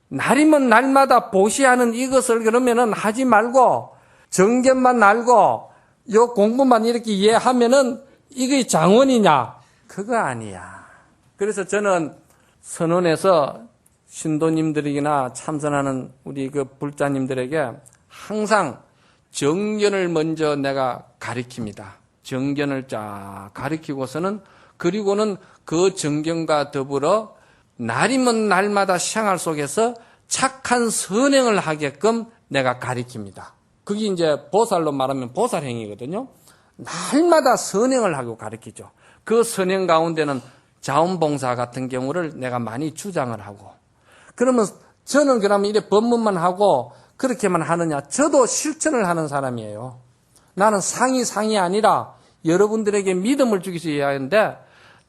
날이면 날마다 보시하는 이것을 그러면은 하지 말고 정견만 알고 요 공부만 이렇게 이해하면은 이게 장원이냐? 그거 아니야. 그래서 저는 선원에서 신도님들이나 참선하는 우리 그 불자님들에게 항상 정견을 먼저 내가 가르칩니다. 정견을 쫙 가르치고서는 그리고는 그 정견과 더불어 날이면 날마다 생활 속에서 착한 선행을 하게끔 내가 가르칩니다. 그게 이제 보살로 말하면 보살행위거든요. 날마다 선행을 하고 가르치죠. 그 선행 가운데는 자원봉사 같은 경우를 내가 많이 주장을 하고, 그러면 저는 그러면 이래 법문만 하고 그렇게만 하느냐? 저도 실천을 하는 사람이에요. 나는 상이 아니라 여러분들에게 믿음을 주기 위해서 해야 하는데,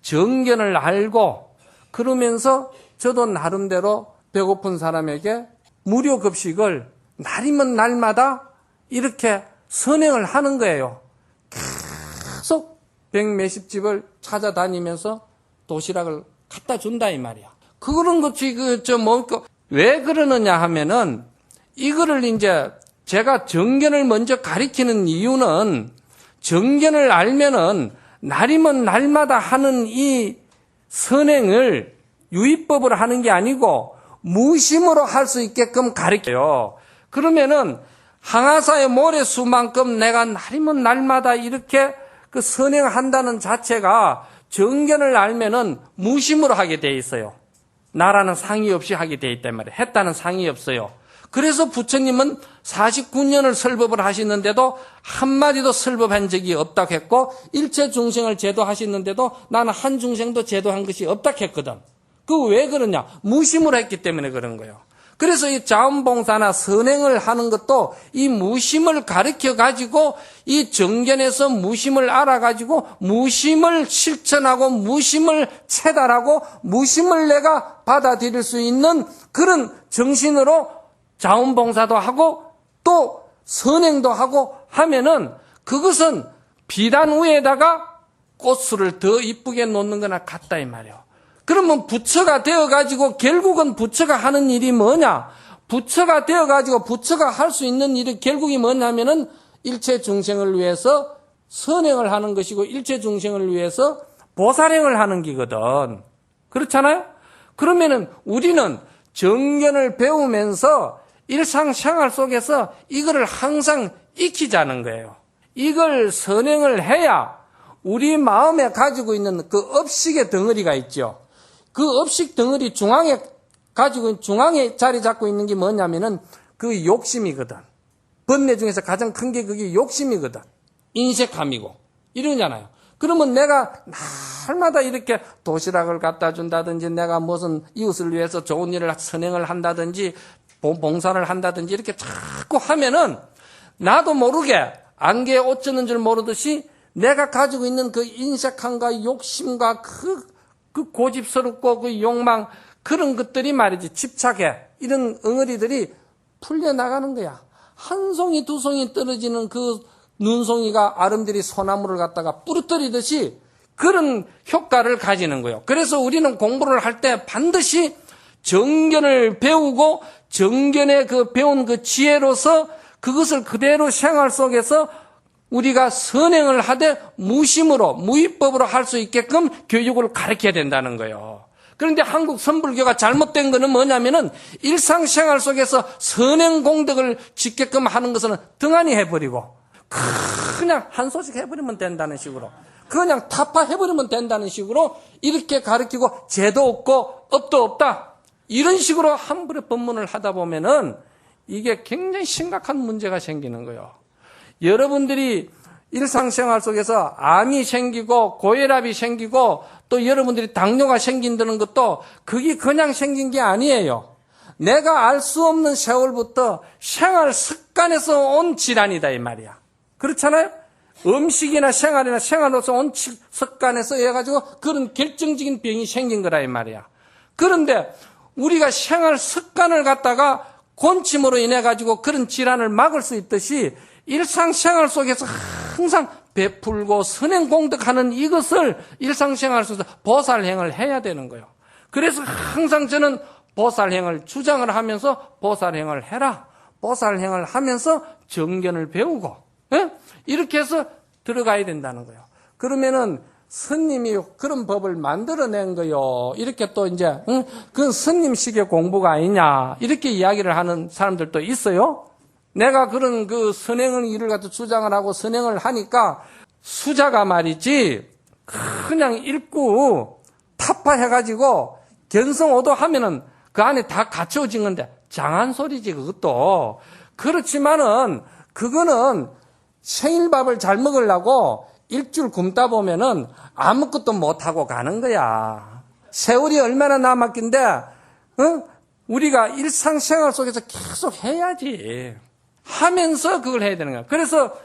정견을 알고 그러면서 저도 나름대로 배고픈 사람에게 무료 급식을 날이면 날마다 이렇게 선행을 하는 거예요. 계속 100몇십 집을 찾아다니면서 도시락을 갖다 준다 이 말이야. 그런 것이 왜 그러느냐 하면은 이거를 이제 제가 정견을 먼저 가리키는 이유는 정견을 알면은 날이면 날마다 하는 이 선행을 유의법으로 하는 게 아니고 무심으로 할 수 있게끔 가르쳐요. 그러면은 항아사의 모래수만큼 내가 날이면 날마다 이렇게 그 선행한다는 자체가 정견을 알면은 무심으로 하게 돼 있어요. 나라는 상의 없이 하게 돼 있단 말이에요. 했다는 상의 없어요. 그래서 부처님은 49년을 설법을 하시는데도 한마디도 설법한 적이 없다고 했고, 일체 중생을 제도하시는데도 나는 한 중생도 제도한 것이 없다고 했거든. 그거 왜 그러냐? 무심으로 했기 때문에 그런 거예요. 그래서 이 자원봉사나 선행을 하는 것도 이 무심을 가르쳐 가지고 이 정견에서 무심을 알아 가지고 무심을 실천하고 무심을 체달하고 무심을 내가 받아들일 수 있는 그런 정신으로 자원봉사도 하고 또 선행도 하고 하면은 그것은 비단 위에다가 꽃술을 더 이쁘게 놓는 거나 같다 이 말이에요. 그러면 부처가 되어가지고 결국은 부처가 하는 일이 뭐냐? 부처가 되어가지고 부처가 할 수 있는 일이 결국이 뭐냐면은 일체 중생을 위해서 선행을 하는 것이고 일체 중생을 위해서 보살행을 하는 기거든. 그렇잖아요? 그러면은 우리는 정견을 배우면서 일상생활 속에서 이거를 항상 익히자는 거예요. 이걸 선행을 해야 우리 마음에 가지고 있는 그 업식의 덩어리가 있죠. 그 업식 덩어리 중앙에 자리 잡고 있는 게 뭐냐면은 그 욕심이거든. 번뇌 중에서 가장 큰 게 그게 욕심이거든. 인색함이고 이러잖아요. 그러면 내가 날마다 이렇게 도시락을 갖다 준다든지 내가 무슨 이웃을 위해서 좋은 일을 선행을 한다든지 봉사를 한다든지 이렇게 자꾸 하면은 나도 모르게 안개에 옷 젖는 줄 모르듯이 내가 가지고 있는 그 인색함과 욕심과 그 고집스럽고 그 욕망 그런 것들이 말이지 집착해 이런 엉어리들이 풀려나가는 거야. 한 송이 두 송이 떨어지는 그 눈송이가 아름드리 소나무를 갖다가 부러뜨리듯이 그런 효과를 가지는 거예요. 그래서 우리는 공부를 할 때 반드시 정견을 배우고 정견의 그 배운 그 지혜로서 그것을 그대로 생활 속에서 우리가 선행을 하되 무심으로 무위법으로 할 수 있게끔 교육을 가르쳐야 된다는 거예요. 그런데 한국 선불교가 잘못된 거는 뭐냐면은 일상생활 속에서 선행 공덕을 짓게끔 하는 것은 등한히 해버리고 그냥 한 소식 해버리면 된다는 식으로 그냥 타파해버리면 된다는 식으로 이렇게 가르치고 죄도 없고 업도 없다 이런 식으로 함부로 법문을 하다 보면은 이게 굉장히 심각한 문제가 생기는 거예요. 여러분들이 일상생활 속에서 암이 생기고 고혈압이 생기고 또 여러분들이 당뇨가 생긴다는 것도 그게 그냥 생긴 게 아니에요. 내가 알 수 없는 세월부터 생활 습관에서 온 질환이다 이 말이야. 그렇잖아요? 음식이나 생활로서 온 습관에서 해가지고 그런 결정적인 병이 생긴 거라 이 말이야. 그런데 우리가 생활 습관을 갖다가 곤침으로 인해 가지고 그런 질환을 막을 수 있듯이 일상생활 속에서 항상 베풀고 선행공덕하는 이것을 일상생활 속에서 보살행을 해야 되는 거예요. 그래서 항상 저는 보살행을 주장을 하면서 보살행을 해라. 보살행을 하면서 정견을 배우고, 예? 이렇게 해서 들어가야 된다는 거예요. 그러면은 스님이 그런 법을 만들어낸 거요. 이렇게 또 이제, 그건 스님식의 공부가 아니냐. 이렇게 이야기를 하는 사람들도 있어요. 내가 그런 그 선행을 일을 갖다 주장을 하고 선행을 하니까 수자가 말이지, 그냥 읽고 타파해가지고 견성오도 하면은 그 안에 다 갖춰진 건데, 장한 소리지, 그것도. 그렇지만은, 그거는 생일밥을 잘 먹으려고 일주일 굶다 보면은 아무것도 못하고 가는 거야. 세월이 얼마나 남았긴데, 우리가 일상생활 속에서 계속 해야지. 하면서 그걸 해야 되는 거야. 그래서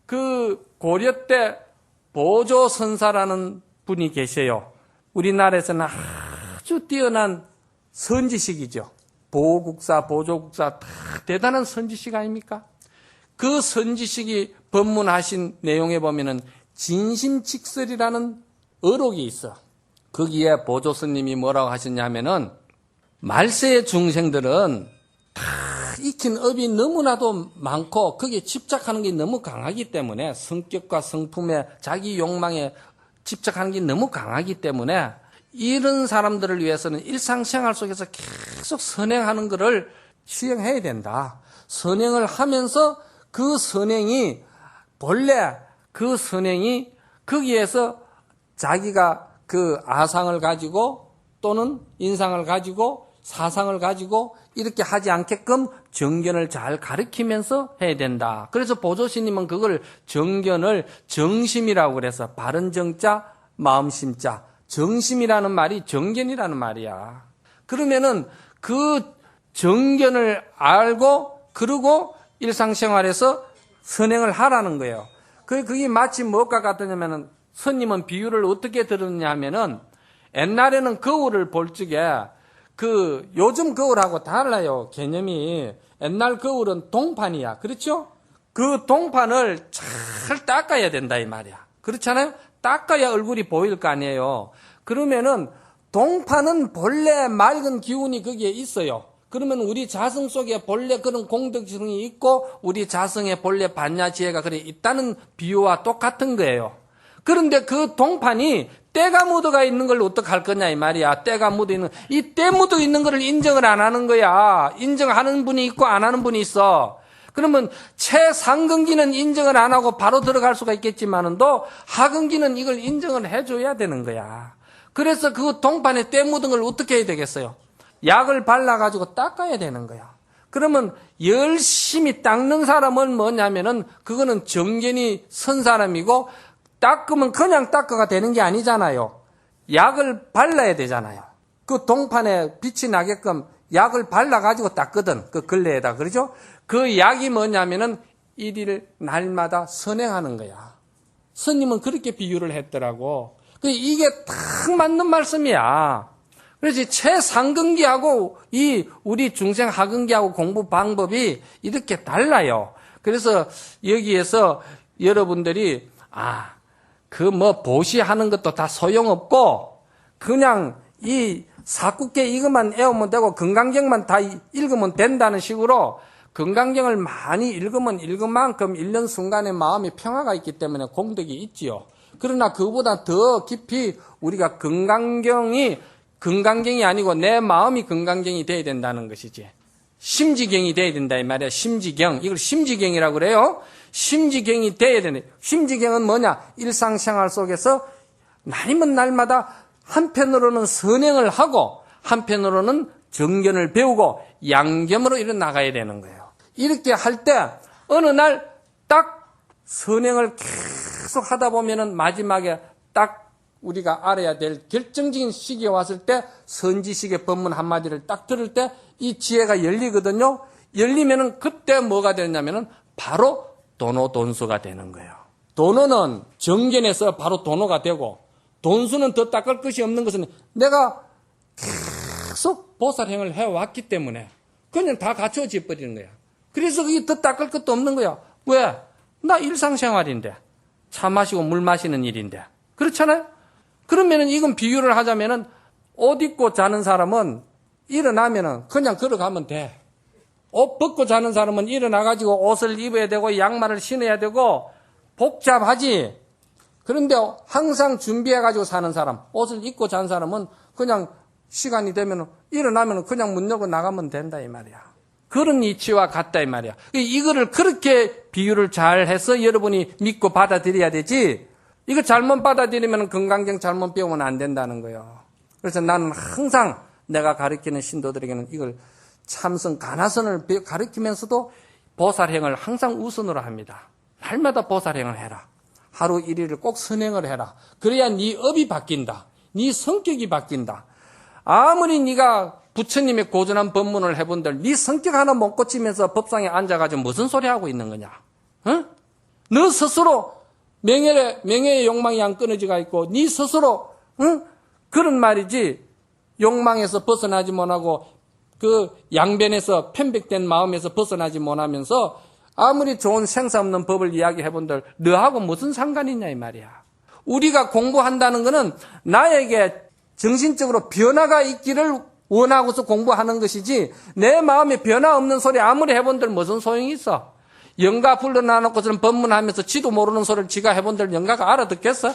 그 고려 때 보조선사라는 분이 계세요. 우리나라에서는 아주 뛰어난 선지식이죠. 보국사, 보조국사, 대단한 선지식 아닙니까? 그 선지식이 법문하신 내용에 보면은 진심직설이라는 어록이 있어. 거기에 보조스님이 뭐라고 하셨냐면은, 말세의 중생들은 다 익힌 업이 너무나도 많고 거기에 집착하는 게 너무 강하기 때문에, 성격과 성품에 자기 욕망에 집착하는 게 너무 강하기 때문에 이런 사람들을 위해서는 일상생활 속에서 계속 선행하는 것을 수행해야 된다. 선행을 하면서 그 선행이 본래 그 선행이 거기에서 자기가 그 아상을 가지고 또는 인상을 가지고 사상을 가지고 이렇게 하지 않게끔 정견을 잘 가르치면서 해야 된다. 그래서 보조스님은 그걸 정견을 정심이라고 그래서 바른 정자, 마음심자. 정심이라는 말이 정견이라는 말이야. 그러면은 그 정견을 알고 그러고 일상생활에서 선행을 하라는 거예요. 그게 마치 무엇과 같으냐면은, 스님은 비유를 어떻게 들었냐 하면은, 옛날에는 거울을 볼 적에 요즘 거울하고 달라요. 개념이. 옛날 거울은 동판이야. 그렇죠? 그 동판을 잘 닦아야 된다 이 말이야. 그렇잖아요? 닦아야 얼굴이 보일 거 아니에요. 그러면은 동판은 본래 맑은 기운이 거기에 있어요. 그러면 우리 자성 속에 본래 그런 공덕성이 있고 우리 자성에 본래 반야지혜가 그래 있다는 비유와 똑같은 거예요. 그런데 그 동판이 때가 묻어가 있는 걸 어떡할 거냐 이 말이야. 때가 묻어 있는, 이 때 묻어 있는 거를 인정을 안 하는 거야. 인정하는 분이 있고 안 하는 분이 있어. 그러면 최상근기는 인정을 안 하고 바로 들어갈 수가 있겠지만은도 하근기는 이걸 인정을 해줘야 되는 거야. 그래서 그 동판에 때 묻은 걸 어떻게 해야 되겠어요? 약을 발라가지고 닦아야 되는 거야. 그러면 열심히 닦는 사람은 뭐냐면은 그거는 정견이 선 사람이고, 닦으면 그냥 닦아가 되는 게 아니잖아요. 약을 발라야 되잖아요. 그 동판에 빛이 나게끔 약을 발라가지고 닦거든. 그 걸레에다. 그러죠? 그 약이 뭐냐면은 일일 날마다 선행하는 거야. 스님은 그렇게 비유를 했더라고. 이게 딱 맞는 말씀이야. 그래서 최상근기하고 우리 중생 하근기하고 공부 방법이 이렇게 달라요. 그래서 여기에서 여러분들이 보시하는 것도 다 소용없고 그냥 이 사국계 이것만 외우면 되고 건강경만 다 읽으면 된다는 식으로, 건강경을 많이 읽으면 읽은 만큼 읽는 순간에 마음이 평화가 있기 때문에 공덕이 있지요. 그러나 그보다 더 깊이 우리가 건강경이 아니고 내 마음이 건강경이 돼야 된다는 것이지. 심지경이 돼야 된다 이 말이야. 심지경. 이걸 심지경이라고 그래요. 심지경이 돼야 되네. 심지경은 뭐냐? 일상생활 속에서 날이면 날마다 한편으로는 선행을 하고 한편으로는 정견을 배우고 양겸으로 이렇게 나가야 되는 거예요. 이렇게 할 때 어느 날 딱 선행을 계속 하다 보면은 마지막에 딱 우리가 알아야 될 결정적인 시기에 왔을 때 선지식의 법문 한마디를 딱 들을 때 이 지혜가 열리거든요. 열리면은 그때 뭐가 되냐면은 바로 도노돈수가 되는 거예요. 도노는 정견에서 바로 도노가 되고, 돈수는 더 닦을 것이 없는 것은 내가 계속 보살행을 해왔기 때문에 그냥 다 갖춰져 버리는 거야. 그래서 그게 더 닦을 것도 없는 거야. 왜? 나 일상생활인데. 차 마시고 물 마시는 일인데. 그렇잖아요? 그러면은 이건 비유를 하자면은 옷 입고 자는 사람은 일어나면은 그냥 걸어가면 돼. 옷 벗고 자는 사람은 일어나가지고 옷을 입어야 되고 양말을 신어야 되고 복잡하지. 그런데 항상 준비해가지고 사는 사람, 옷을 입고 자는 사람은 그냥 시간이 되면 일어나면 그냥 문 열고 나가면 된다 이 말이야. 그런 이치와 같다 이 말이야. 이거를 그렇게 비유를 잘 해서 여러분이 믿고 받아들여야 되지. 이거 잘못 받아들이면 건강경 잘못 배우면 안 된다는 거예요. 그래서 나는 항상 내가 가르치는 신도들에게는 이걸 참선, 가나선을 가르치면서도 보살행을 항상 우선으로 합니다. 날마다 보살행을 해라. 하루 1일을 꼭 선행을 해라. 그래야 네 업이 바뀐다. 네 성격이 바뀐다. 아무리 네가 부처님의 고전한 법문을 해본들 네 성격 하나 못 고치면서 법상에 앉아가지고 무슨 소리 하고 있는 거냐? 어? 너 스스로 명예의 욕망이 안 끊어지가 있고 네 스스로 그런 말이지. 욕망에서 벗어나지 못하고 그 양변에서 편백된 마음에서 벗어나지 못하면서 아무리 좋은 생사 없는 법을 이야기해본들 너하고 무슨 상관이 있냐 이 말이야. 우리가 공부한다는 것은 나에게 정신적으로 변화가 있기를 원하고서 공부하는 것이지 내 마음에 변화 없는 소리 아무리 해본들 무슨 소용이 있어. 영가 불러놔놓고서는 법문하면서 지도 모르는 소리를 지가 해본들 영가가 알아듣겠어?